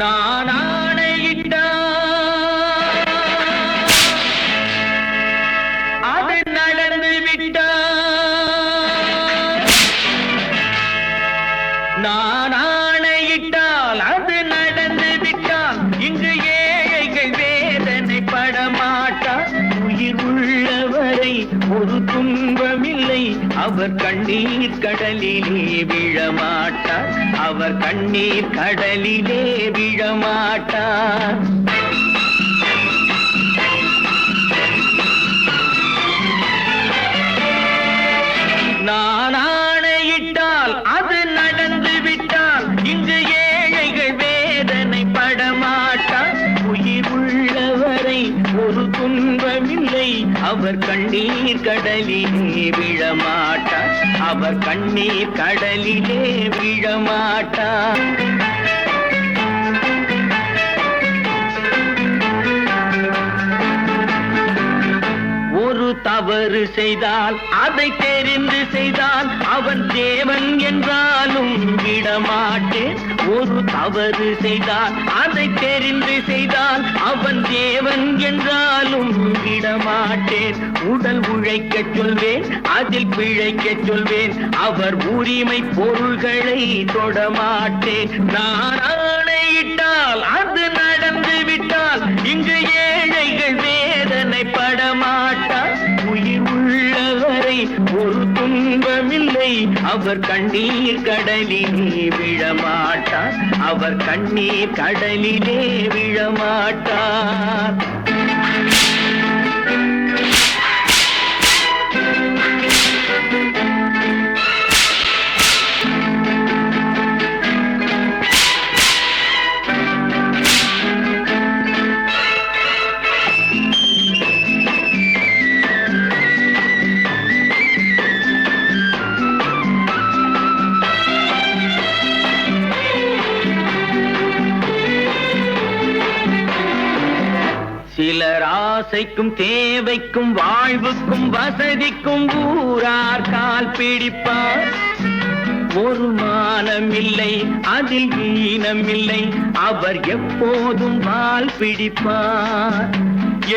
நான் ஆணையிட்டா அது நடந்து விட்டா நான் ஆணையிட்டால் அது நடந்து விட்டால் இங்கு ஏழைகள் வேதனை படமாட்டார். உயிர் உள்ளவரை ஒரு துன்பமில்லை, அவர் கண்ணீர் கடலிலே விழமாட்டார். அவர் கண்ணீர் கடலிலே விழமாட்டார். நான் ஆணையிட்டால் அது நடந்து விட்டால் இங்கு ஏழைகள் வேதனை படமாட்டார். உயிர் உள்ளவரை ஒரு துன்பமில்லை, அவர் கண்ணீர் கடலிலே விழமாட்டார். அவர் கண்ணீர் கடலிலே விழமாட்டார். ஒரு தவறு செய்தால் அதை தெரிந்து செய்தால் அவன் தேவன் என்றாலும் விடமாட்டேன். ஒரு தவறு செய்தால் அதை தெரிந்து செய்தால் அவன் தேவன் என்றாலும் விடமாட்டேன். உடல் உழைக்கச் சொல்வேன், அதில் பிழைக்கச் சொல்வேன், அவர் உரிமை பொருள்களை தொடமாட்டேன். நான் ஆணையிட்டால் அது நடந்து விட்டால் இங்கு ஏழைகள் வேதனை படமாட்டார். உயிர் உள்ளவரை ஒரு துன்பமில்லை, அவர் கண்ணீர் கடலிலே விழமாட்டார். அவர் கண்ணீர் கடலிலே விழமாட்டார். சிலர் ஆசைக்கும் தேவைக்கும் வாழ்வுக்கும் வசதிக்கும் ஊரார் கால் பிடிப்பார். ஒரு மானமில்லை, அதில் ஈனமில்லை, அவர் எப்போதும் வால் பிடிப்பார்.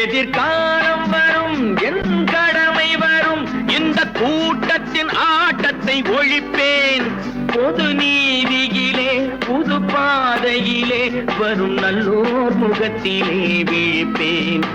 எதிர்காலம் வரும், என் கடமை வரும், இந்த கூட்டத்தின் ஆட்டத்தை ஒழிப்பேன். பொது நீதியிலே புது பாதையிலே வரும் நல்லோர் முகத்திலே விழிப்பேன்.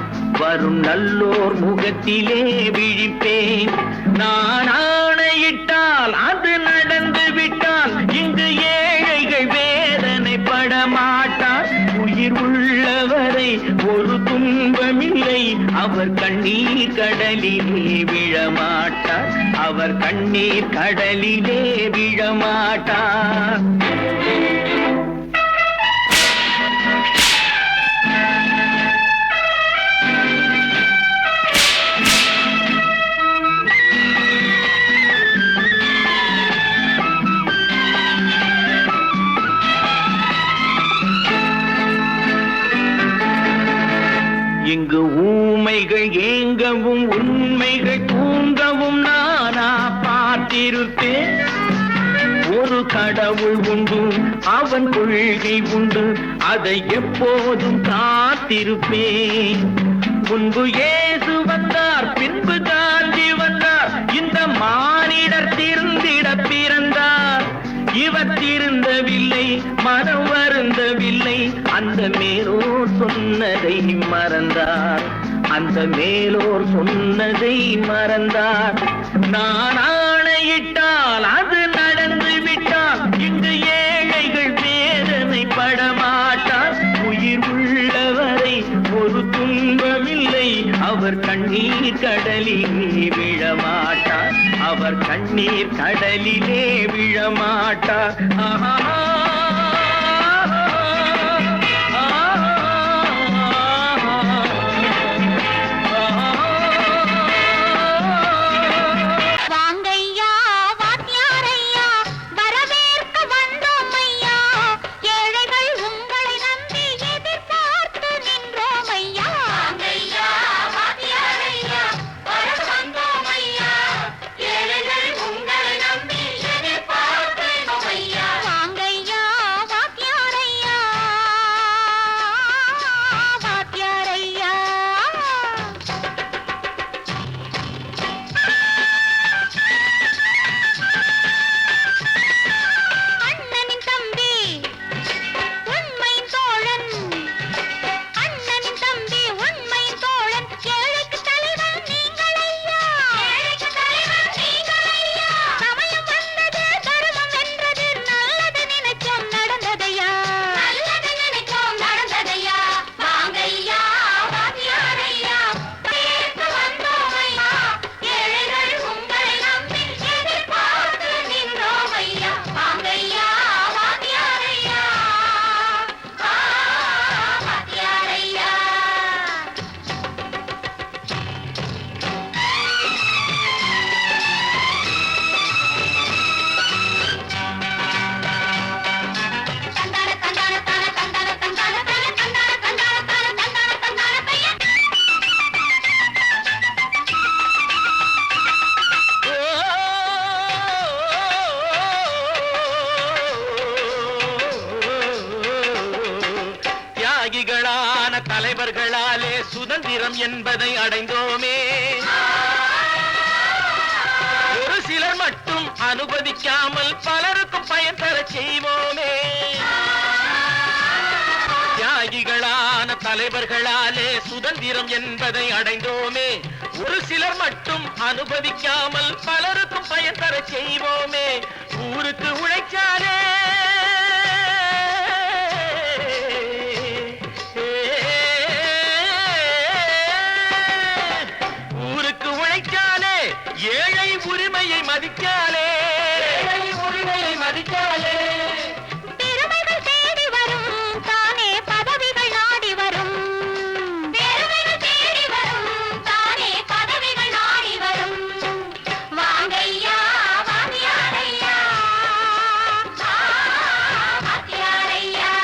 வரும் நல்லோர் முகத்திலே விழிப்பேன். நான் ஆணையிட்டால் அது நடந்து விட்டால் இங்கு ஏழைகள் வேதனை படமாட்டார். உயிர் உள்ளவரை ஒரு துன்பமில்லை, அவர் கண்ணீர் கடலிலே விழமாட்டார். அவர் கண்ணீர் கடலிலே விழமாட்டார். இங்கு ஊமைகள் ஏங்கவும் உண்மைகள் தூங்கவும் நானா பார்த்திருப்பேன். ஒரு கடவுள் உண்டு, அவன் கொள்கை உண்டு, அதை எப்போதும் காத்திருப்பேன். முன்பு இயேசு வந்தார், பின்பு காந்தி வந்தார், இந்த மானிடர் திருந்திட பிறந்தார். இவர் திருந்தவில்லை, மனம் வருந்தவில்லை, அந்த மேலோர் சொன்னதை மறந்தார். அந்த மேலோர் சொன்னதை மறந்தார். நான் ஆணையிட்டால் அது நடந்து விட்டால் இங்கு ஏழைகள் வேதனை படமாட்டார். உயிர் உள்ளவரை ஒரு துன்பமில்லை, அவர் கண்ணீர் கடலிலே விழமாட்டார். அவர் கண்ணீர் கடலிலே விழமாட்டார். ஆஹா. வாங்கையா தியாகிகளான தலைவர்களாலே சுதந்திரம் என்பதை அடைந்தோமே. ஒரு சிலர் மட்டும் அனுமதிக்காமல் பலருக்கும் பயன் தர செய்வோமே. தியாகிகளான தலைவர்களாலே சுதந்திரம் என்பதை அடைந்தோமே. ஒரு சிலர் மட்டும் அனுமதிக்காமல் பலருக்கும் பயன் தர செய்வோமே. ஊருக்கு உழைச்சாலே ஏழை உரிமையை மதிக்காலே, உரிமையை மதிக்காலே. பெருமைகள் தேடி வரும் தானே பதவிகள் நாடி வரும். பெருமைகள் தேடி வரும் தானே பதவிகள் நாடி வரும். வாங்கையா வாங்கியாரையா வாங்கியாரையா.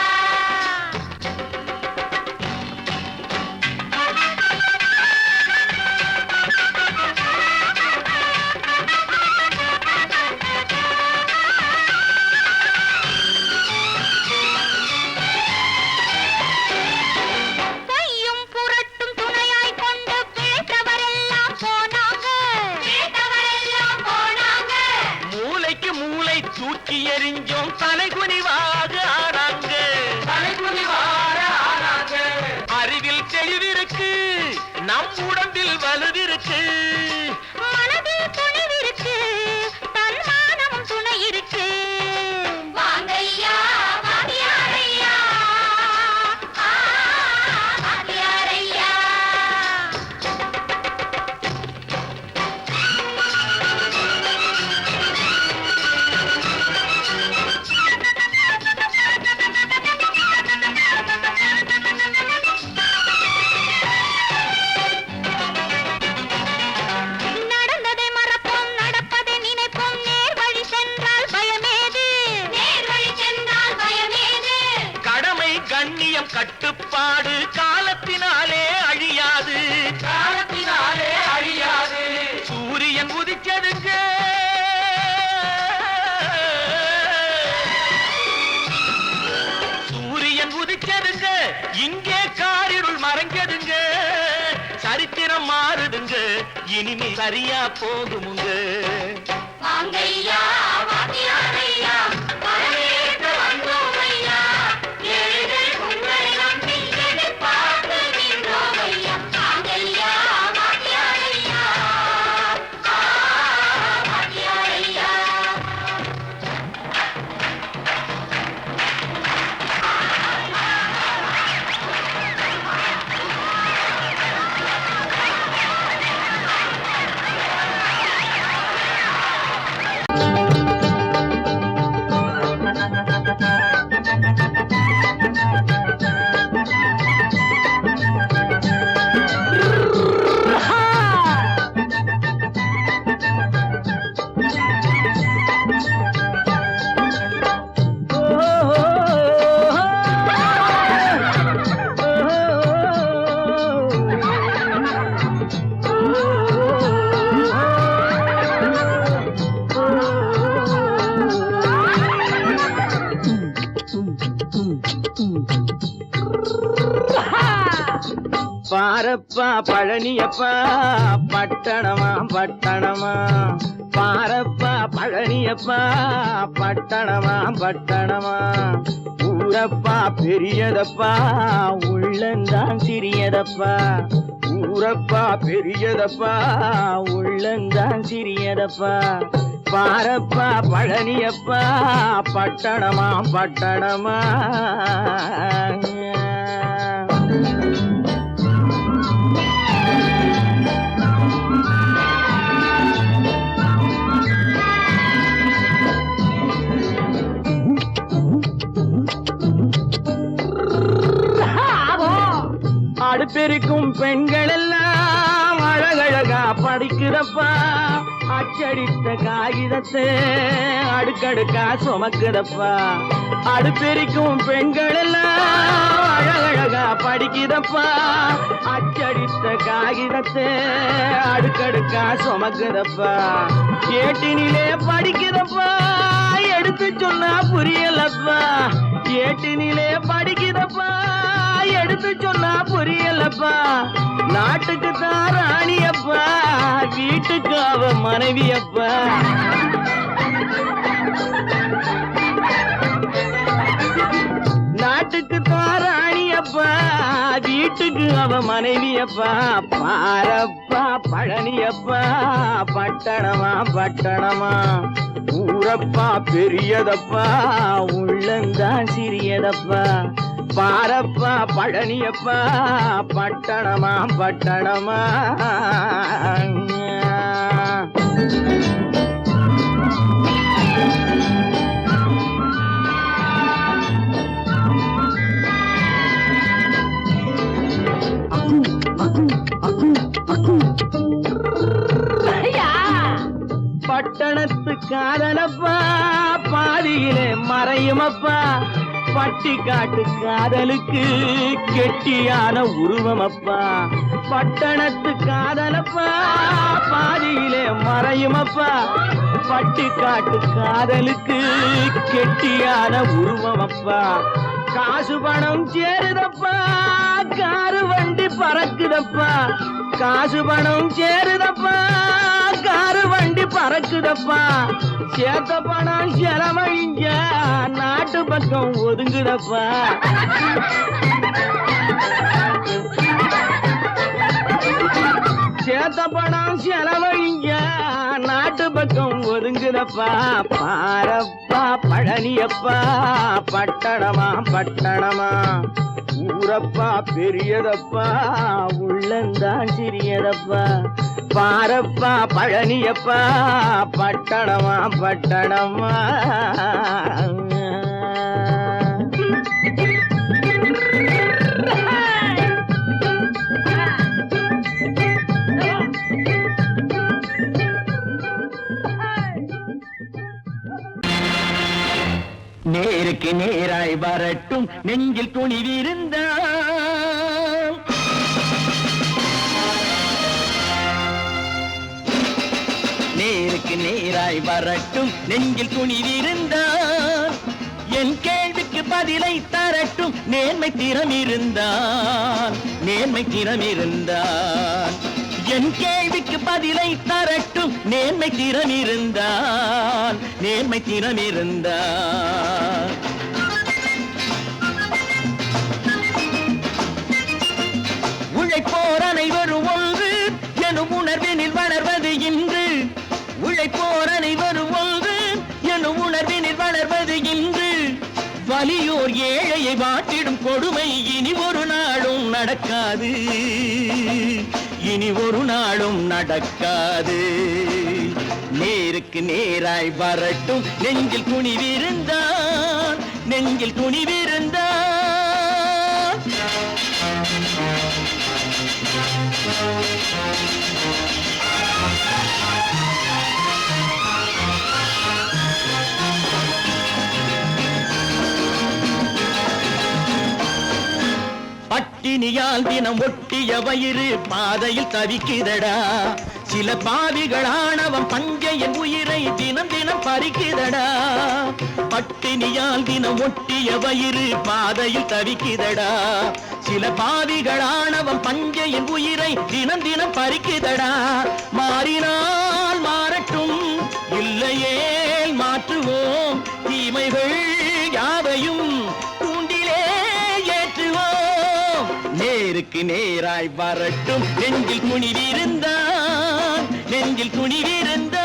தூக்கி எறிஞ்சோம் தலைகுனிவாக ஆனாங்க. அறிவில் தெளிவிருக்கு, நம் உடம்பில் வலுவிருக்கு, மனதில் துணிவிருக்கு, தன்மானமும் துணை இருக்கு. வாங்கையா வாங்கியாரையா வாங்கியாரையா. கண்ணியம் கட்டுப்பாடு காலத்தினாலே அழியாது, காலத்தினாலே அழியாது. சூரியன் உதிச்சதுங்க, சூரியன் உதிச்சதுங்க, இங்கே காரிருள் மறைஞ்சதுங்க. சரித்திரம் மாறுதுங்க, இனிமே சரியா போகுமுங்க. வாங்கையா வாங்கியாரையா வரவேற்க வந்தோமையா. பாரப்பா பழனியப்பா பட்டணமா பட்டணமா. பாரப்பா பழனியப்பா பட்டணமா பட்டணமா. ஊரப்பா பெரியதப்பா உள்ளந்தான் சிறியதப்பா. ஊரப்பா பெரியதப்பா உள்ளந்தான் சிறியதப்பா. பாரப்பா பழனியப்பா பட்டணமா பட்டணமா. அடுப்பெருக்கும் பெண்கள் எல்லாம் அழகழகா படிக்கிறப்பா. அச்சடித்த காகிதத்தை அடுக்கடுக்கா சுமக்குதப்பா. அடுப்பெருக்கும் பெண்கள் எல்லாம் அழகழகா படிக்கிறப்பா. அச்சடித்த காகிதத்தை அடுக்கடுக்கா சுமக்குதப்பா. ஏட்டினிலே படிக்கிறப்பா, எடுத்து சொன்னா புரியலப்பா. ஏட்டினிலே படிக்கிறப்பா, எடுத்து சொன்னா புரியலப்பா நாட்டுக்கு தான் ராணியப்பா வீட்டுக்கு அவ மனைவியப்பா நாட்டுக்கு தான் ராணியப்பா வீட்டுக்கு அவ மனைவியப்பா பாரப்பா பழனியப்பா பட்டணமா பட்டணமா ஊரப்பா பெரியதப்பா உள்ளந்தான் சிறியதப்பா பாரப்பா பழனியப்பா பட்டணமா பட்டணமா பட்டணத்து காதலப்பா பாதியிலே மறையுமப்பா பட்டி காட்டு காதலுக்கு கெட்டியான உருவமப்பா பட்டணத்து காதலப்பா பாதியிலே மறையுமப்பா பட்டி காட்டு காதலுக்கு கெட்டியான உருவமப்பா காசு பணம் சேருதப்பா காரு வண்டி பறக்குதப்பா காசு பணம் சேருதப்பா காரு வண்டி பறக்குதப்பா சேத்த பணம் செலவழிஞ்ச நாட்டு பக்கம் ஒதுங்குதப்பா சேத்த பணம் செலவழிஞ்ச நாட்டு பக்கம் ஒதுங்குதப்பா பாரப்பா பழனியப்பா பட்டணமா பட்டணமா ஊரப்பா பெரியதப்பா உள்ளந்தான் சிறியதப்பா பாரப்பா பழனியப்பா பட்டணமா பட்டணமா நேருக்கு நேராய் வரட்டும் நெஞ்சில் துணிவிருந்தான் நேருக்கு நேராய் வரட்டும் நெஞ்சில் துணிவிருந்தான் என் கேள்விக்கு பதிலை தரட்டும் நேர்மை திறமிருந்தான் நேர்மை திறமிருந்தான் என் கேள்விக்கு பதிலை தரட்டும் நேர்மை திறமிருந்தான் நேர்மை திறமிருந்தான் உழைப்போர் அனைவரும் ஒன்று எனும் உணர்வினில் வளர்வது இன்று உழைப்போர் அனைவரும் ஒன்று எனும் உணர்வினில் வளர்வது இன்று வலியோர் ஏழையை வாட்டிடும் கொடுமை இனி ஒரு நாளும் நடக்காது இனி ஒரு நாளும் நடக்காது நேருக்கு நேராய் வரட்டும் நெஞ்சில் துணிவிருந்தான் நெஞ்சில் துணிவிருந்தான் பட்டினியால் தினம் ஒட்டிய வயிறு பாதையில் தவிக்குதடா சில பாவிகளானவன் பஞ்சையின் உயிரை தினம் தினம் பறிக்குதடா பட்டினியால் தினம் ஒட்டிய வயிறு பாதையில் தவிக்குதடா சில பாவிகளானவன் பஞ்சையின் உயிரை தினம் தினம் பறிக்குதடா மாறினால் மாறட்டும் இல்லையே மாற்றுவோம் தீமைகள் யாவையும் நேருக்கு நேராய் வரட்டும் நெஞ்சில் துணிவிருந்தான் நெஞ்சில் துணிவிருந்தான்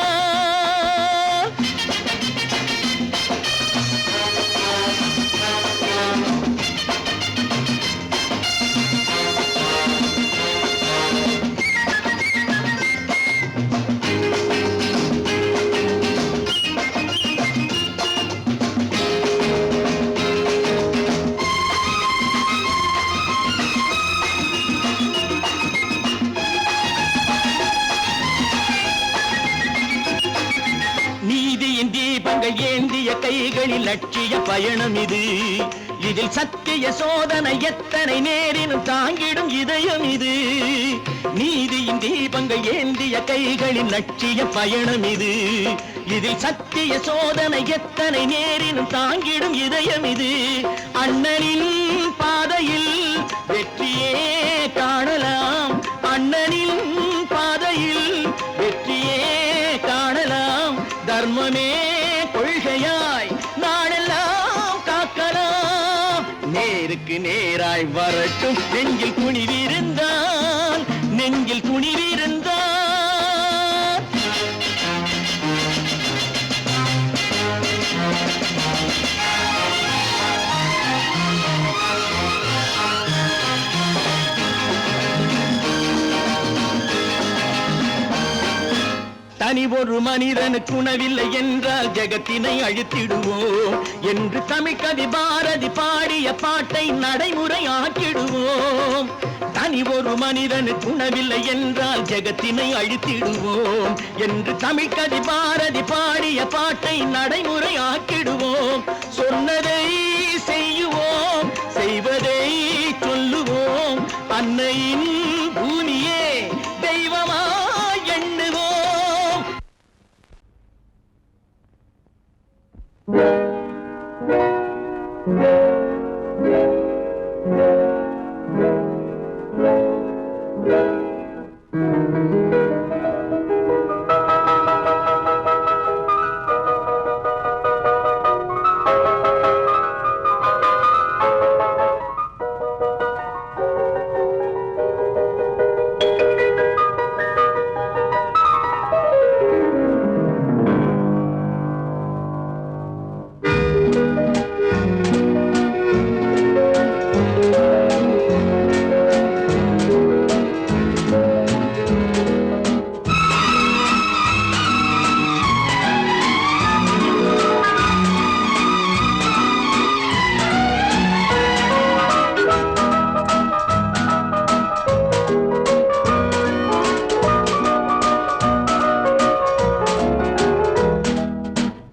ஏந்திய கைகளில் லட்சிய பயணம் இது இதில் சத்திய சோதனை எத்தனை நேரினும் தாங்கிடும் இதயம் இது நீதியின் தீபங்கள் ஏந்திய கைகளில் லட்சிய பயணம் இது இதில் சத்திய சோதனை எத்தனை நேரினும் தாங்கிடும் இதயம் இது அண்ணனின் பாதையில் வெற்றியே காணலாம் அண்ணனின் பாதையில் வெற்றியே காணலாம் தர்மமே கொள்கையாய் நாடெல்லாம் காக்கலாம் நேருக்கு நேராய் வரட்டும் நெஞ்சில் துணிவிருந்தான் நெஞ்சில் துணிவிருந்தான் தனி ஒரு மனிதனுக்கு உணவில்லை என்றால் ஜெகத்தினை அழித்திடுவோம் என்று தமிழ்கவி பாரதி பாடிய பாட்டை நடைமுறையாக்கிடுவோம் தனி ஒரு மனிதனுக்கு உணவில்லை என்றால் ஜெகத்தினை அழித்திடுவோம் என்று தமிழ்கவி பாரதி பாடிய பாட்டை நடைமுறையாக்கிடுவோம் சொன்னதை செய்யுவோம் செய்வதை சொல்லுவோம் அன்னையின் பூமியே தெய்வமா எண்ணுவோம்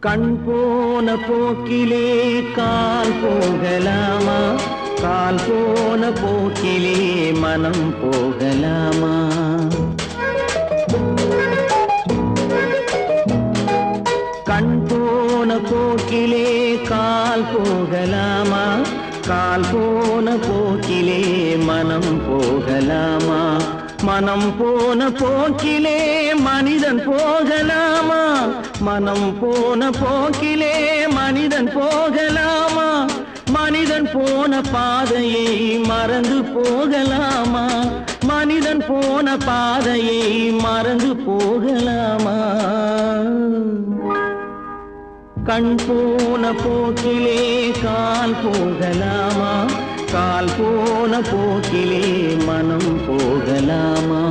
கண் போன போக்கிலே கால் போகலாமா கால் போன போக்கிலே மனம் போகலாமா கண் போன போக்கிலே கால் போகலாமா கால் போன போக்கிலே மனம் போகலாமா மனம் போன போக்கிலே மனிதன் போகலாமா மனம் போன போக்கிலே மனிதன் போகலாமா மனிதன் போன பாதையை மறந்து போகலாமா மனிதன் போன பாதையை மறந்து போகலாமா கண் போன போக்கிலே கால் போகலாமா கால் போன போக்கிலே மனம் போகலாமா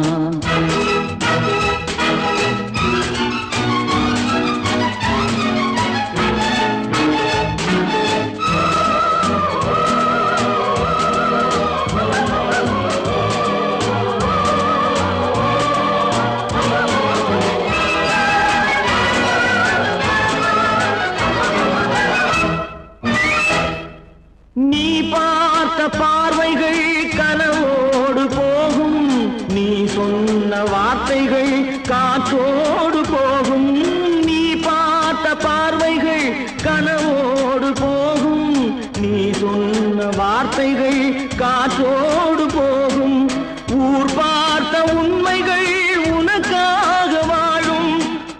நீ பார்த்த பார்வைகள் கனவோடு போகும் நீ சொன்ன வார்த்தைகள் காற்றோடு போகும் நீ பார்த்த பார்வைகள் கனவோடு போகும் நீ சொன்ன வார்த்தைகள் காற்றோடு போகும் ஊர் பார்த்த உண்மைகள் உனக்காக வாழும்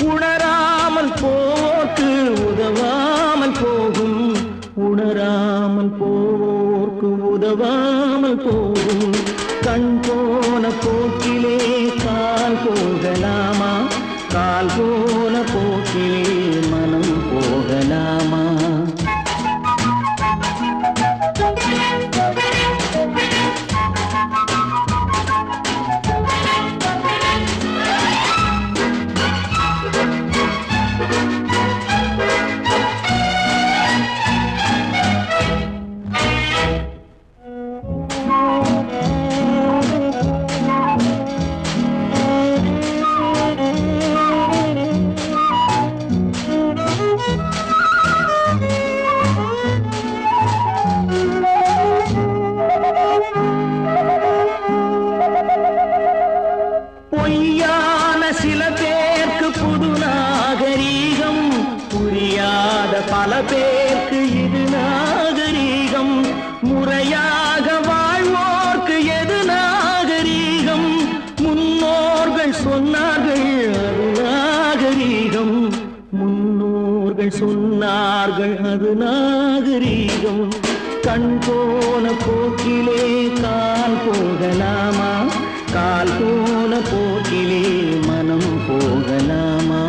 உணராமல் போக்கு உதவாமல் போகும் உணராமல் போவோர்க்கு உதவாமல் போகும் கண் போன போக்கிலே கால் போகலாமா கால் போன போக்கிலே மனம் போகலாமா மக்கள் சொன்னார்கள் அது நாகரீகம். கண் போன போக்கிலே கால் போகலாமா, கால் போன போக்கிலே மனம் போகலாமா?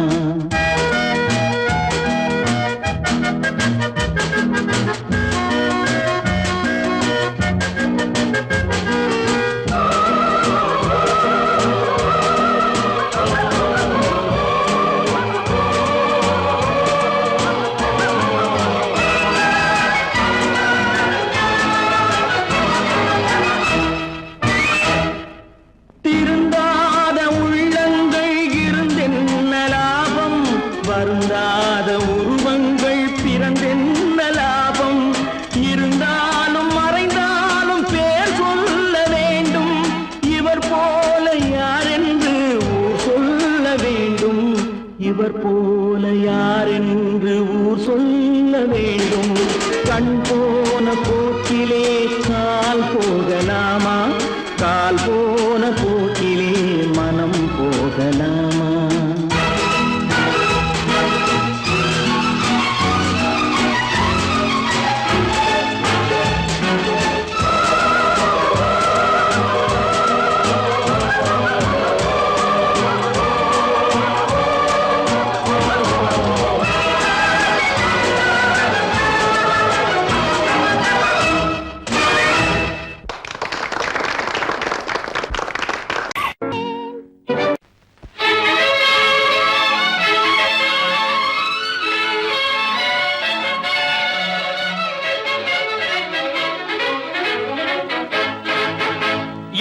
வருந்தாத உருவங்கள் பிறந்தென்ன லாபம்? இருந்தாலும் மறைந்தாலும் பேர் சொல்ல வேண்டும். இவர் போல யாரென்று ஊர் சொல்ல வேண்டும். இவர் போல யாரென்று ஊர் சொல்ல வேண்டும். கண் போன போக்கிலே கால் போகலாமா, கால் போன போக்கிலே மனம் போகலாமா?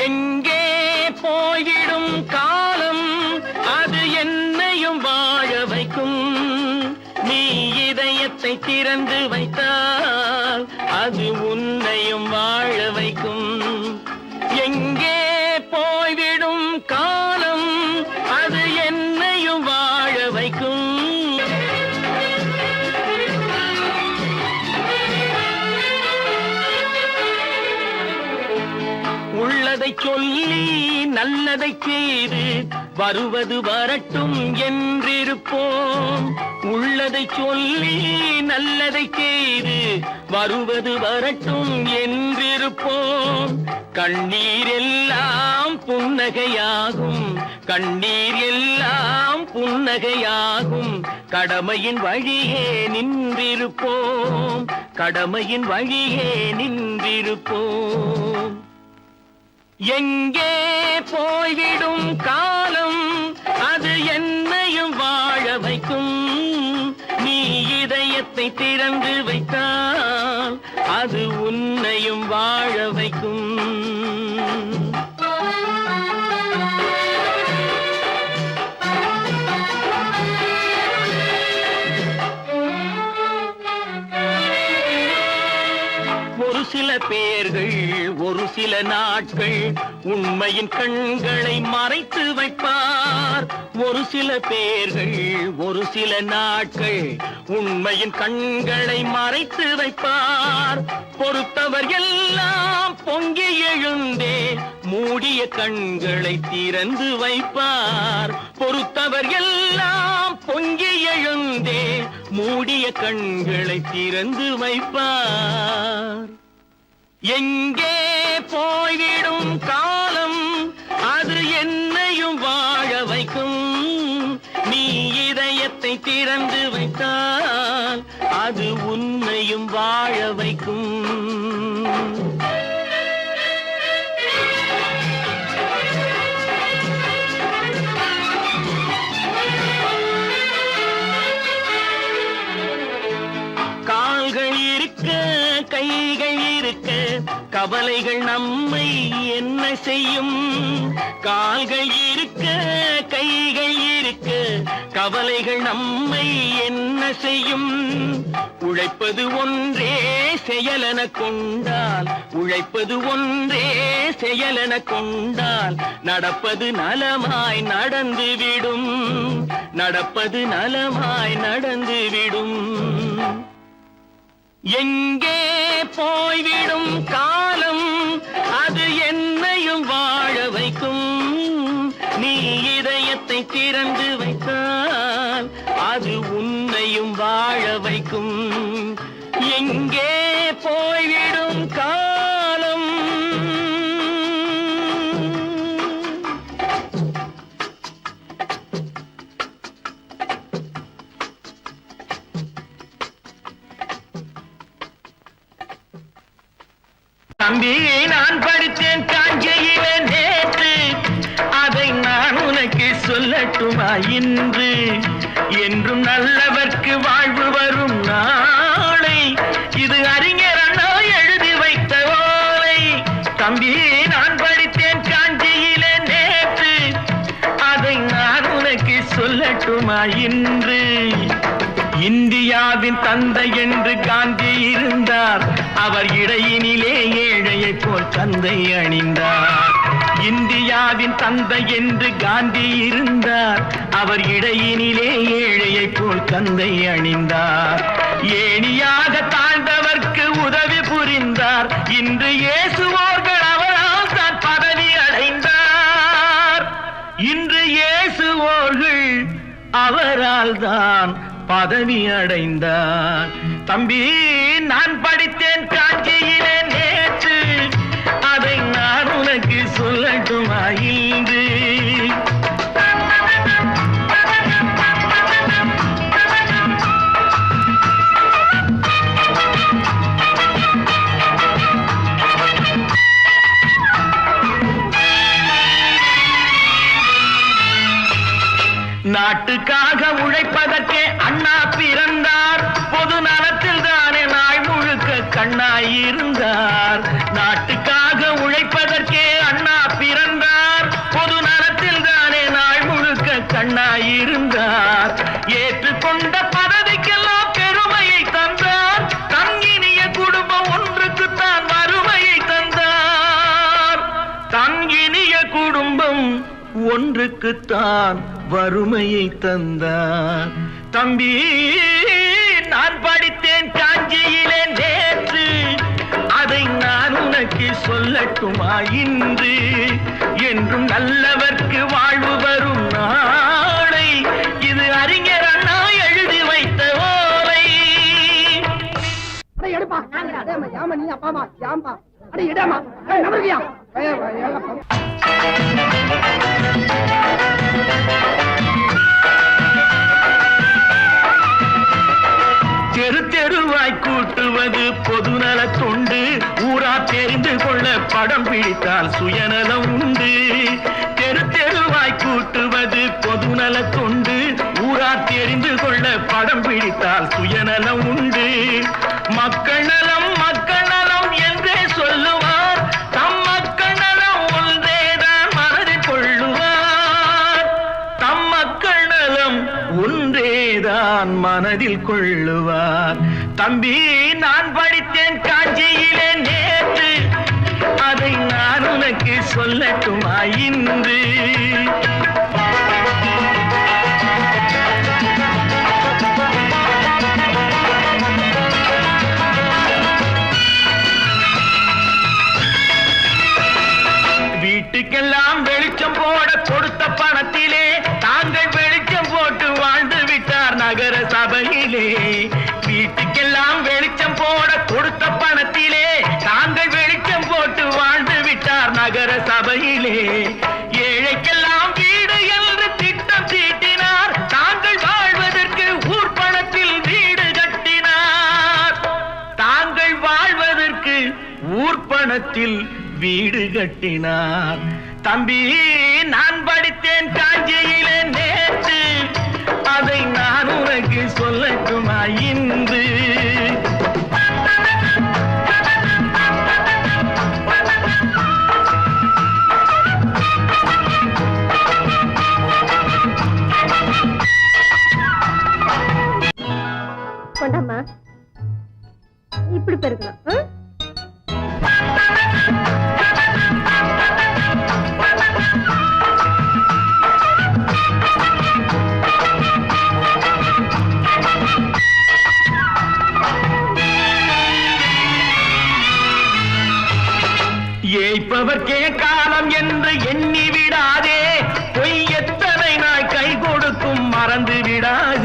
எங்கே போய்விடும் காலம் அது என்னையும் வாழ வைக்கும். நீ இதயத்தை திறந்து வைத்தால் அது உன்னையும் வாழ வைக்கும். எங்கே போய்விடும் காலம் அது என்னையும் வாழ வைக்கும். உள்ளதை சொல்லி நல்லதை செய்து வருவது வரட்டும் என்றிருப்போம். உள்ளதை சொல்லி நல்லதை செய்து வருவது வரட்டும் என்றிருப்போம். கண்ணீர் எல்லாம் புன்னகையாகும், கண்ணீர் எல்லாம் புன்னகையாகும். கடமையின் வழியே நின்றிருப்போம், கடமையின் வழியே நின்றிருப்போம். எங்கே போய்விடும் காலம் அது என்னையும் வாழ வைக்கும். நீ இதயத்தை திறந்து வைத்தால் அது உன்னையும் வாழ வைக்கும். ஒரு சில பேர்கள் ஒரு சில நாட்கள் உண்மையின் கண்களை மறைத்து வைப்பார். ஒரு சில பேர்கள் ஒரு சில நாட்கள் உண்மையின் கண்களை மறைத்து வைப்பார். பொறுத்தவர் எல்லாம் பொங்கி எழுந்தே மூடிய கண்களை திறந்து வைப்பார். பொறுத்தவர் எல்லாம் பொங்கி எழுந்தே மூடிய கண்களை திறந்து வைப்பார். எங்கே போய்விடும் காலம் அது என்னையும் வாழ வைக்கும். நீ இதயத்தை திறந்து வைத்தால் அது உன்னையும் வாழ வைக்கும். கால்கள் இருக்க கைகள் இருக்க கவலைகள் நம்மை என்ன செய்யும்? கால்கள் இருக்க கைகள் இருக்க கவலைகள் நம்மை என்ன செய்யும்? உழைப்பது ஒன்றே செயலென கொண்டால், உழைப்பது ஒன்றே செயலென கொண்டால் நடப்பது நலமாய் நடந்துவிடும், நடப்பது நலமாய் நடந்துவிடும். எங்கே போய்விடும் காலம் அது என்னையும் வாழ வைக்கும். நீ இதயத்தை திறந்து வைத்தால் வைத்தால் அது உன்னையும் வாழ வைக்கும். எங்கே போய்விடும் காலம்? தம்பி, நான் படித்தேன் காஞ்சியிலே நேற்று, அதை நான் உனக்கு சொல்லட்டுமா இன்று? என்றும் நல்லவர்க்கு வாழ்வு வரும் நாளை, இது அறிஞர் அண்ணா எழுதி வைத்த ஓலை. தம்பி, நான் படித்தேன் காஞ்சியிலே நேற்று, அதை நான் உனக்கு சொல்லட்டுமா இன்று? இந்தியாவின் தந்தை என்று காந்தி இருந்தார், அவர் இடையினிலே ஏழையை போல் தந்தை அணிந்தார். இந்தியாவின் தந்தை என்று காந்தி இருந்தார், அவர் இடையினிலே ஏழையை போல் தந்தை அணிந்தார். ஏணியாக தாழ்ந்தவர்க்கு உதவி புரிந்தார், இன்று இயேசுவோர்கள் அவரால் தான் பதவி அடைந்தார். இன்று இயேசுவோர்கள் அவரால் தான் பதவி அடைந்தார். தம்பி, நான் படித்தேன் காஞ்சியிலே நேற்று, அதை நான் உனக்கு சொல்லட்டுமா இன்று? நாட்டுக்காக உழைப்பதற்கே அண்ணா பிறந்தார், பொது நலத்தில் தானே நாள் முழுக்க கண்ணாயிருந்தார். நாட்டுக்காக உழைப்பதற்கே அண்ணா பிறந்தார், பொது நலத்தில் தானே நாள் முழுக்க கண்ணாயிருந்தார். ஏற்றுக்கொண்ட பதவிக்கெல்லாம் பெருமையை தந்தார், தங்கினிய குடும்பம் ஒன்றுக்குத்தான் வறுமையை தந்தார். தங்கினிய குடும்பம் ஒன்றுக்குத்தான் வறுமையை தந்தார். தம்பி, நான் படித்தேன் காஞ்சியிலே நேற்று, அதை நான் உனக்கு சொல்லட்டுமா இன்று? என்றும் நல்லவர்க்கு வாழ்வு வரும் நாளை, இது அறிஞர் அண்ணா எழுதி வைத்த ஓலை. தெரு தெருவாய் கூட்டுவது பொதுநல தொண்டு, ஊரா தெரிந்து கொள்ள படம் பிடித்தால் சுயநலம் உண்டு. தெரு தெருவாய் கூட்டுவது பொதுநல தொண்டு, ஊரா தெரிந்து கொள்ள படம் பிடித்தால் சுயநலம் உண்டு. மக்கள் நலம் மக்கள் நலம் என்றே சொல்லுவார், தம் மக்கள் நலம் ஒன்றேதான் மனதில் கொள்ளுவார். தம் மக்கள் நலம் ஒன்றேதான் மனதில் கொள்ளுவார். தம்பி, நான் படித்தேன் காஞ்சியிலே நேற்று, அதை நான் உனக்கு சொல்லட்டுமா இன்று? வீட்டுக்கெல்லாம் வெளிச்சம் போட கொடுத்த பணத்திலே தாங்கள் வெளிச்சம் போட்டு வாழ்ந்து விட்டார் நகர சபையிலே. வீட்டுக்கெல்லாம் வெளிச்சம் போட கொடுத்த பணத்திலே தாங்கள் வெளிச்சம் போட்டு வாழ்ந்து விட்டார் நகர சபையிலே. ஏழைக்கெல்லாம் வீடு என்று திட்டம் தீட்டினார், தாங்கள் வாழ்வதற்கு ஊர் பணத்தில் வீடு கட்டினார். தாங்கள் வாழ்வதற்கு ஊர் பணத்தில் வீடு கட்டினார். தம்பி, நான் படித்தேன் காஞ்சியிலே நேற்று, அதை நான் உனக்கு சொல்லட்டுமா இன்று? கொண்டாமா, இப்படி பெருக்கலாம். ஏய்ப்பவர்க்கே காலம் என்று எண்ணி விடாதே, பொய் எத்தனை நாள் கை கொடுக்கும் மறந்து விடாதே.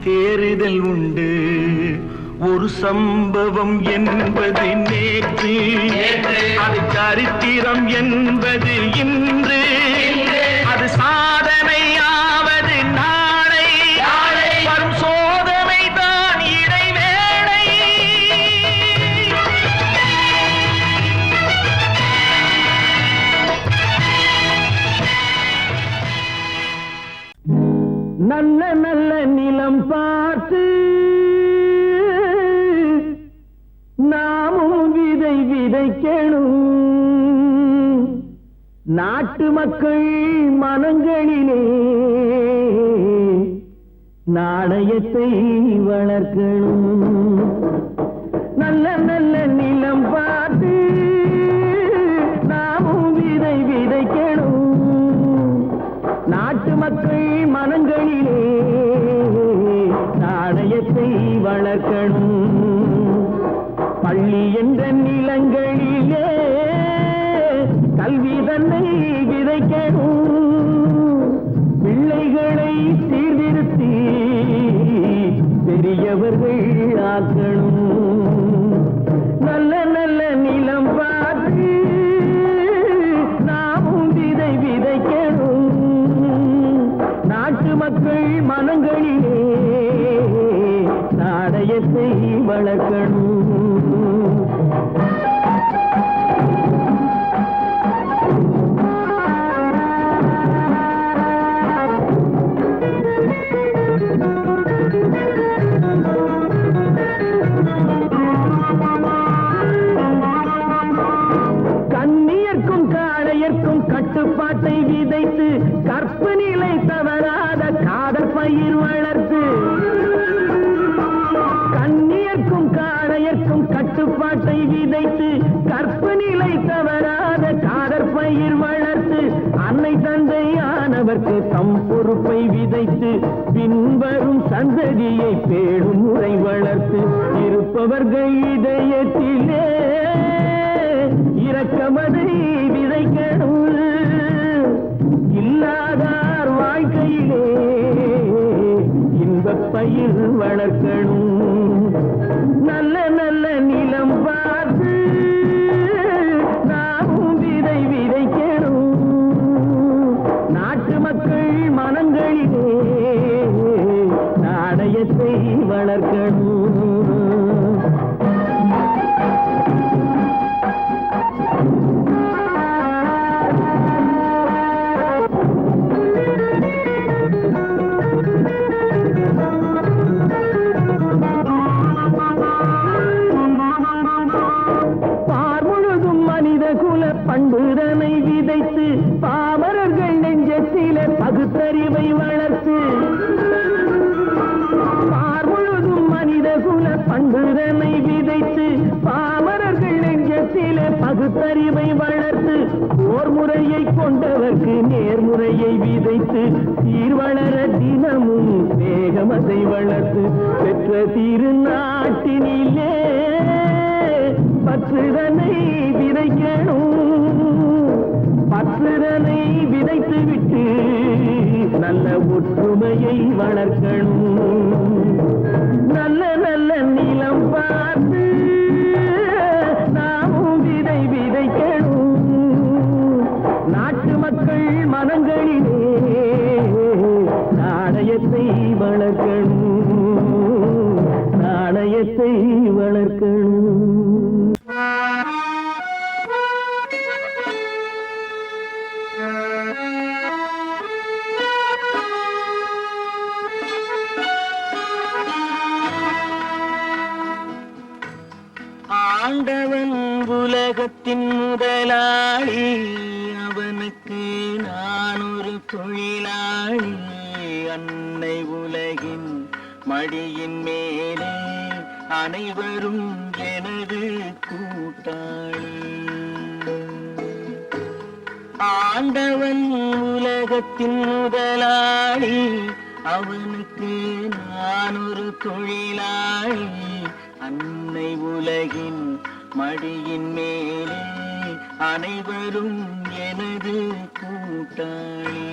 தேறுதல் உண்டு. ஒரு சம்பவம் என்பது நேற்று, அது சரித்திரம் என்பது இன்று, அது சாதனையாவது நாளை, வரும் சோதனை தான் இடைவேளை. நல்ல நல்ல நிலம் பார்த்து நாமும் விதை விதைக்கணும். நாட்டு மக்கள் மனங்களிலே நாணயத்தை வளர்க்கணும். நல்ல நல்ல நிலம் பார்த்து நாமும் விதை விதைக்கணும். நாட்டு மக்கள் மனங்களிலே நாணயத்தை வளர்க்கணும். பள்ளி என்ற நிலங்களிலே கல்வி தன்னை விதைக்கணும். பிள்ளைகளை சீர்திருத்தி பெரியவர்கள் ஆக்கணும். நல்ல நல்ல நிலம் பார்த்து நாமும் விதை விதைக்கணும். நாட்டு மக்கள் மனங்களிலே நாணயத்தை வளர்க்கணும். கண்ணியர்க்கும் காளையர்க்கும் கட்டுப்பாட்டை விதைத்து கற்பு நிலை தவறாத காதல் பயிர் வளர்த்து. கண்ணியர்க்கும் காளையர்க்கும் கட்டுப்பாட்டை விதைத்து கற்பு நிலை தவறாத காதல் பயிர் வளர்த்து. அன்னை தந்தையானவர்க்கு தம் பொறுப்பை விதைத்து பின்வரும் சந்ததியை பேடும் முறை வளர்த்து. இருப்பவர்கள் இதயத்திலே இரக்கமதை விதைக்கணும். இல்லாதார் வாழ்க்கையிலே இன்பப் பயிர் வளர்க்கணும். நல்ல நல்ல நிலம் பார்த்து நாமும் விதை விதைக்கணும். நாட்டு மக்கள் மனங்களிலே நாணயத்தை வளர்க்கணும். பண்புதனை விதைத்து பாமரர்கள் நெஞ்சத்திலே பகுத்தறிவை வளர்த்து. பார்முழுதும் மனித குல பண்புதனை விதைத்து பாமரர்கள் நெஞ்சத்திலே பகுத்தறிவை வளர்த்து. போர் முறையை கொண்டவர்க்கு நேர்முறையை விதைத்து சீர் வளர தினமும் வேகமதை வளர்த்து. பெற்ற திருநாட்டினிலே பற்றுதனை விதைக்கணும். பற்றுதனை விதைத்து விட்டு நல்ல ஒற்றுமையை வளர்க்கணும். நல்ல நல்ல நிலம் பார்த்து நாமும் விதை விதைக்கணும். நாட்டு மக்கள் மனங்களிலே நாணயத்தை வளர்க்கணும். நாணயத்தை வளர்க்கணும். ஆண்டவன் உலகத்தின் முதலாளி, அவனுக்கு நான் ஒரு தொழிலாளி. அன்னை உலகின் மடியின் மேலே அனைவரும் எனது கூட்டாளி. ஆண்டவன் உலகத்தின் முதலாளி, அவனுக்கு நான் ஒரு தொழிலாளி. அன்னை உலகின் மடியின் மேலே அனைவரும் எனது கூட்டாளி.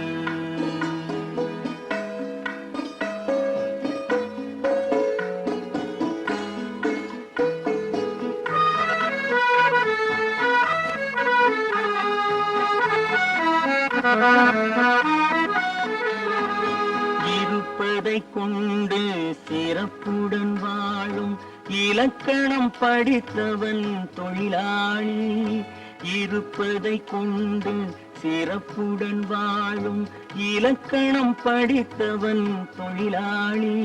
இருப்பதை கொண்டு சிறப்புடன் வாழும் இலக்கணம் படித்தவன் தொழிலாளி. இருப்பதை கொண்டு சிறப்புடன் வாழும் இலக்கணம் படித்தவன் தொழிலாளி.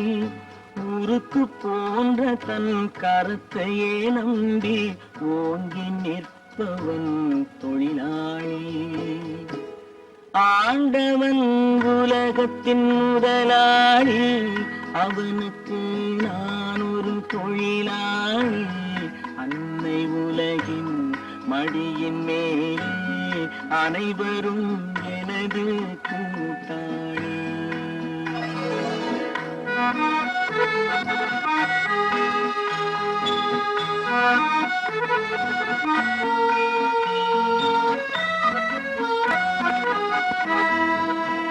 ஊருக்கு போன்ற தன் கருத்தையே நம்பி ஓங்கி நிற்பவன் தொழிலாளி. ஆண்டவன் உலகத்தின் முதலாளி, அவனுக்கு நான் ஒரு தொழிலாளி. அன்னை உலகின் மடியின் மேலே அனைவரும் எனது கூட்டாளி.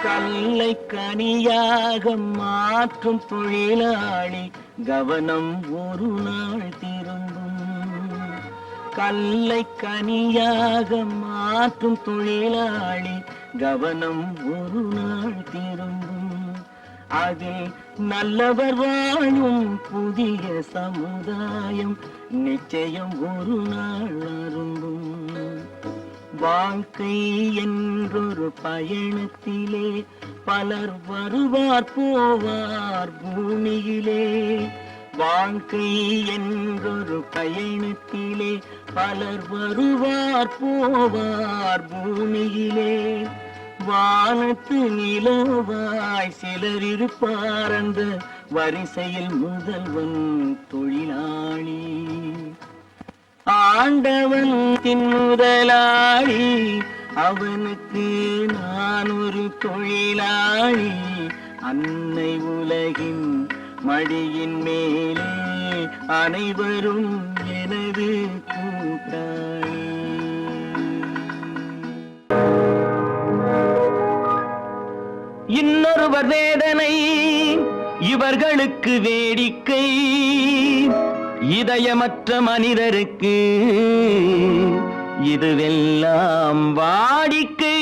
கல்லை கனியாக மாற்றும் தொழிலாளி, கவனம் ஒரு நாள் திரும்பும். கல்லை கனியாக மாற்றும் தொழிலாளி, கவனம் ஒரு நாள் திரும்பும். அதில் நல்லவர் வாழும் புதிய சமுதாயம் நிச்சயம் ஒரு நாள் அரும்பும். வாழ்க்கை என்றொரு பயணத்திலே பலர் வருவார் போவார் பூமியிலே. வாழ்க்கை என்றொரு பயணத்திலே பலர் வருவார் போவார் பூமியிலே. வானத்து நிலவாய் சிலர் இருப்பார் அந்த வரிசையில் முதல்வன் தொழிலாளி. ஆண்டவன் முதலாளி, அவனுக்கு நான் ஒரு தொழிலாளி. அன்னை உலகின் மடியின் மேலே அனைவரும் எனது கூட்டாளி. இன்னொருவர் வேதனை இவர்களுக்கு வேடிக்கை, இதயமற்ற மனிதருக்கு இதுவெல்லாம் வாடிக்கை.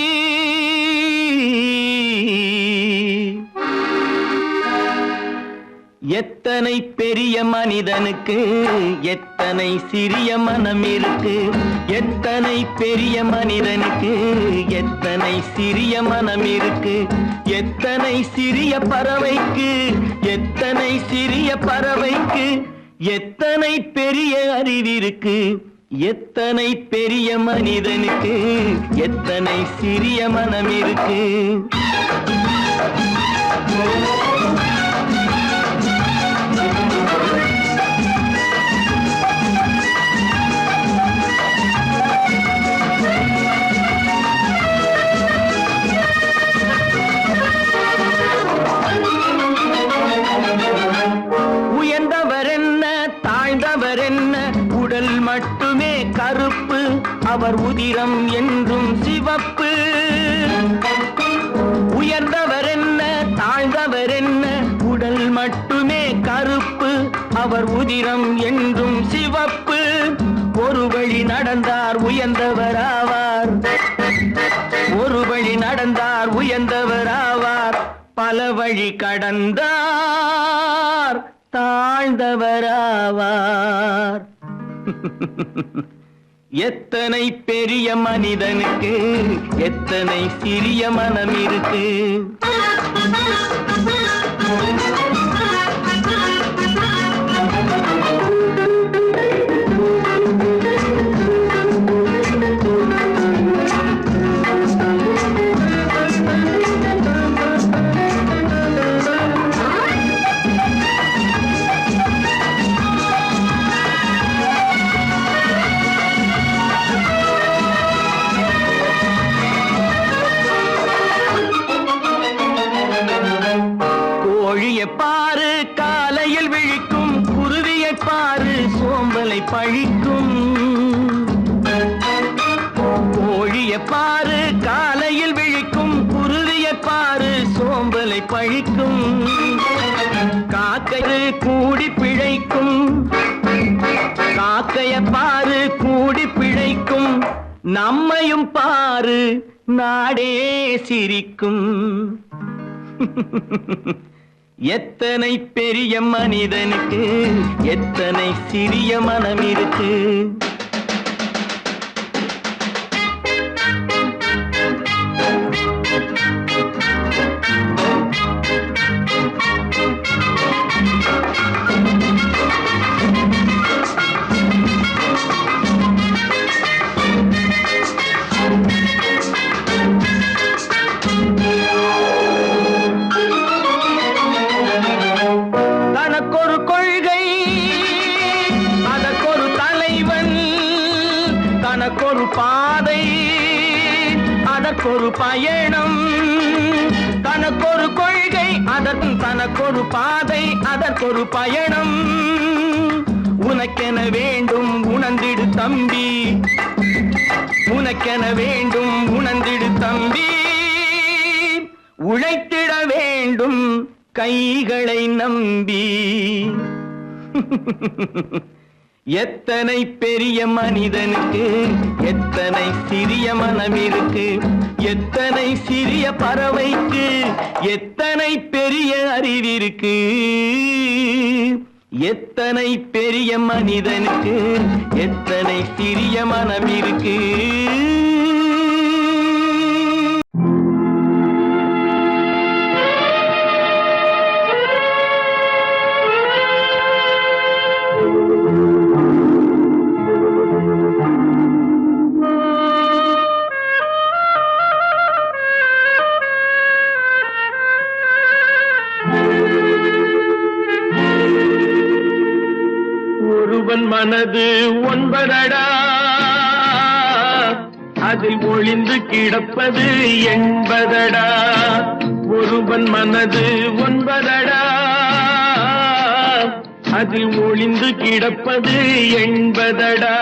எத்தனை பெரிய மனிதனுக்கு எத்தனை சிறிய மனம் இருக்கு. எத்தனை பெரிய மனிதனுக்கு எத்தனை சிறிய மனம் இருக்கு. எத்தனை சிறிய பறவைக்கு எத்தனை சிறிய பறவைக்கு எத்தனை பெரிய அறிவிருக்கு. எத்தனை பெரிய மனிதனுக்கு எத்தனை சிறிய மனம் இருக்கு. உயர்ந்தவர் என்ன தாழ்ந்தவர் என்ன, உடல் மட்டுமே கருப்பு, அவர் உதிரம் என்றும் சிவப்பு. உயர்ந்தவர் என்ன தாழ்ந்தவர் என்ன, உடல் மட்டுமே கருப்பு, அவர் உதிரம் என்றும் சிவப்பு. ஒரு வழி நடந்தார் உயர்ந்தவர் ஆவார், ஒரு வழி நடந்தார் உயர்ந்தவர் ஆவார். பல வழி கடந்தார் தாழ்ந்தவராவார். எத்தனை பெரிய மனிதனுக்கு எத்தனை சிறிய மனம் இருக்கு. பாரு காலையில் விழிக்கும் குருவியை பாரு சோம்பலை பழிக்கும். கோழியை பாரு காலையில் விழிக்கும் குருவியை பாரு சோம்பலை பழிக்கும். காக்கை கூடி பிழைக்கும், காக்கைய பாரு கூடி பிழைக்கும். நம்மையும் பாரு நாடே சிரிக்கும். எத்தனை பெரிய மனிதனுக்கு எத்தனை சிறிய மனம் இருக்கு. தனக்கொரு கொள்கை, அதற்கொரு தலைவன், தனக்கொரு பாதை, அதற்கொரு பயணம். தனக்கொரு கொள்கை, தனக்கொரு பாதை, அதற்கொரு பயணம். உனக்கென வேண்டும் உணர்ந்திடு தம்பி, உனக்கென வேண்டும் உணர்ந்திடு தம்பி. உழைத்திட வேண்டும் கைகளை நம்பி. எத்தனை பெரிய மனிதனுக்கு எத்தனை சிறிய மனம் இருக்கு. எத்தனை சிறிய பறவைக்கு எத்தனை பெரிய அறிவிருக்கு. எத்தனை பெரிய மனிதனுக்கு எத்தனை சிறிய மனம் இருக்கு. ஒருவன் மனது ஒன்பதடா, அதில் ஒளிந்து கிடப்பது எண்பதடா. ஒருவன் மனது ஒன்பதடா, அதில் ஒளிந்து கிடப்பது எண்பதடா.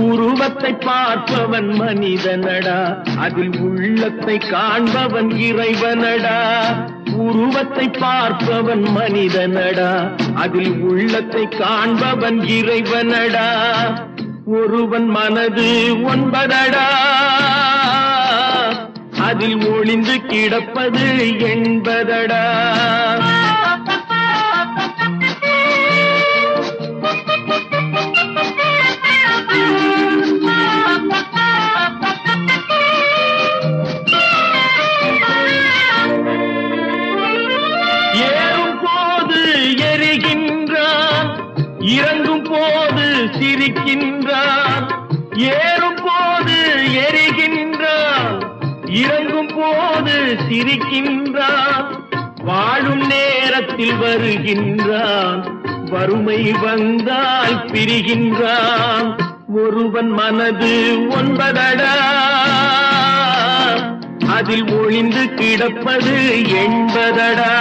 உருவத்தை பார்ப்பவன் மனிதனடா, அதில் உள்ளத்தை காண்பவன் இறைவனடா. உருவத்தை பார்ப்பவன் மனிதனடா, அதில் உள்ளத்தை காண்பவன் இறைவனடா. ஒருவன் மனது ஒன்பதடா, அதில் ஒளிந்து கிடப்பது எண்பதடா. இறங்கும் போது சிரிக்கின்றான், ஏறும் போது எரிகின்றான். இறங்கும் போது சிரிக்கின்றான், வாழும் நேரத்தில் வருகின்றான். வறுமை வந்தால் பிரிகின்றான். ஒருவன் மனது ஒன்பதடா, அதில் ஒளிந்து கிடப்பது எண்பதடா.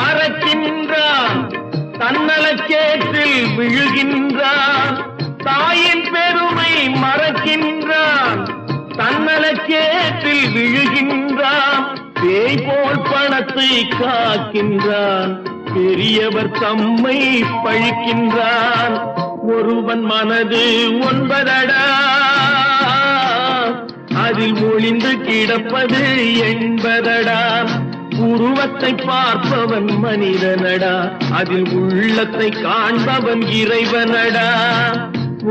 மறக்கின்றான், தன்னலச்சேற்றில் விழுகின்றான். தாயின் பெருமை மறக்கின்றான், தன்னலச்சேற்றில் விழுகின்றான். பேய் போல் பணத்தை காக்கின்றான், பெரியவர் தம்மை பழிக்கின்றான். ஒருவன் மனது ஒன்பதடா, அதில் ஒளிந்து கிடப்பது எண்பதடா. உருவத்தை பார்ப்பவன் மனிதனடா, அதில் உள்ளத்தை காண்பவன் இறைவனடா.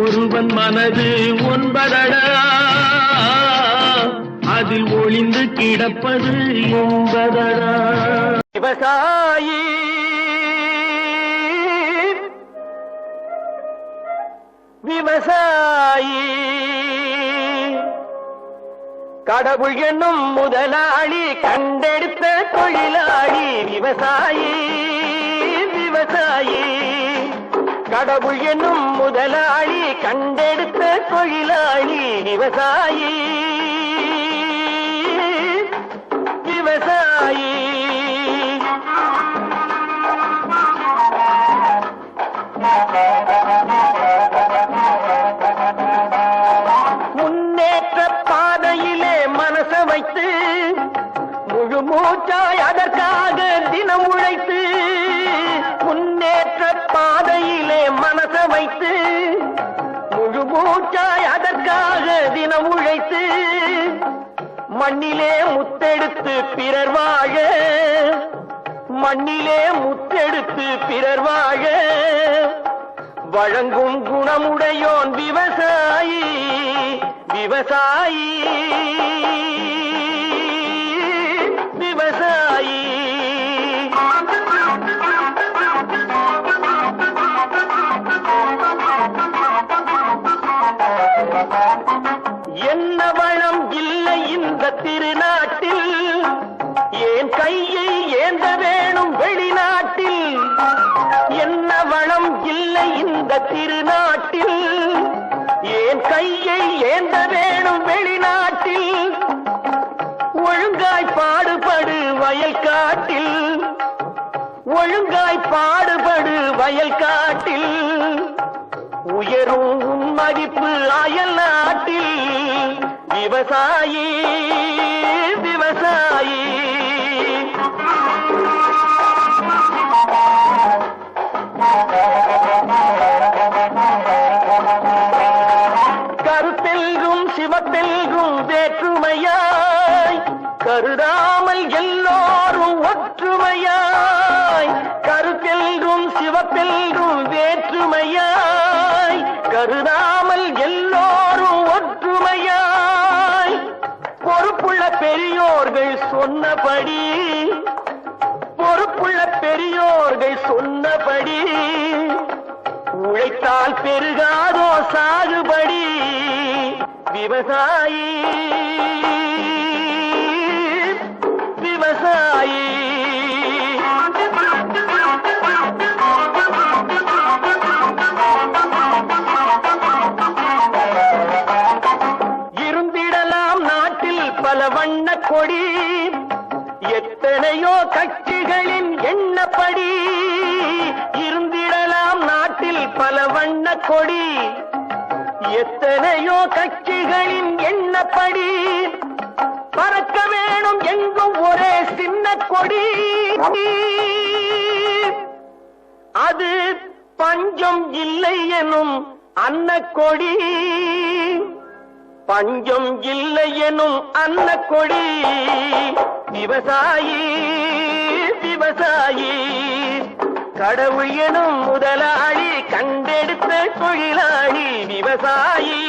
ஒருவன் மனது ஒன்பதடா, அதில் ஒளிந்து கிடப்பது எண்பதடா. விவசாயி விவசாயி கடவுள் என்னும் முதலாளி கண்டெடுத்த தொழிலாளி. விவசாயி விவசாயி கடவுள் என்னும் முதலாளி கண்டெடுத்த தொழிலாளி. விவசாயி விவசாயி முன்னேற்ற பாதையிலே மனச வைத்து முழு மூச்சாய் அதற்காக தின தினம் உழைத்து முன்னேற்ற பாதையிலே மனச வைத்து முழு மூச்சாய் அதற்காக தினம் உழைத்து மண்ணிலே முத்தெடுத்து பிறர் வாழ மண்ணிலே முத்தெடுத்து பிறர் வாழ வழங்கும் குணமுடையோன் விவசாயி விவசாயி விவசாயி என்ன வளம் இல்லை இந்த திருநாட்டில் ஏன் கையை ஏந்த வேணும் வெளிநாட்டில் என்ன வளம் இல்லை இந்த திருநாட்டில் ஏன் கையை ஏந்த வேணும் வெளிநாட்டில் ஒழுங்காய் பாடுபடு வயல் காட்டில் ஒழுங்காய் பாடுபடு வயல் காட்டில் உயரும் உன் மதிப்பு அயல் நாட்டில் விவசாயி விவசாயி கருத்தெல்கும் சிவத்தெல்கும் வேற்றுமையாய் கருதாமல் எல்லோரும் ஒற்றுமையாய் கருத்தெல்கும் சிவத்தெல்கும் வேற்றுமையாய் கருதாமல் எல்லோரும் ஒற்றுமையாய் பொறுப்புள்ள பெரியோர்கள் சொன்னபடி பொறுப்புள்ள பெரியோர்கள் சொன்னபடி உழைத்தால் பெருகாதோ சாகுபடி விவசாயி விவசாயி இருந்திடலாம் நாட்டில் பல வண்ண கொடி எத்தனையோ கட்சிகளின் எண்ணப்படி இருந்திடலாம் நாட்டில் பல வண்ண கொடி எத்தனையோ கட்சிகளின் எண்ணப்படி பறக்க வேணும் எங்கும் ஒரே சின்ன கொடி அது பஞ்சம் இல்லை எனும் அன்னக்கொடி பஞ்சம் இல்லை எனும் அன்னக்கொடி விவசாயி விவசாயி கடவுள் எனும் முதலாளி கண்டெடுத்த தொழிலாளி விவசாயி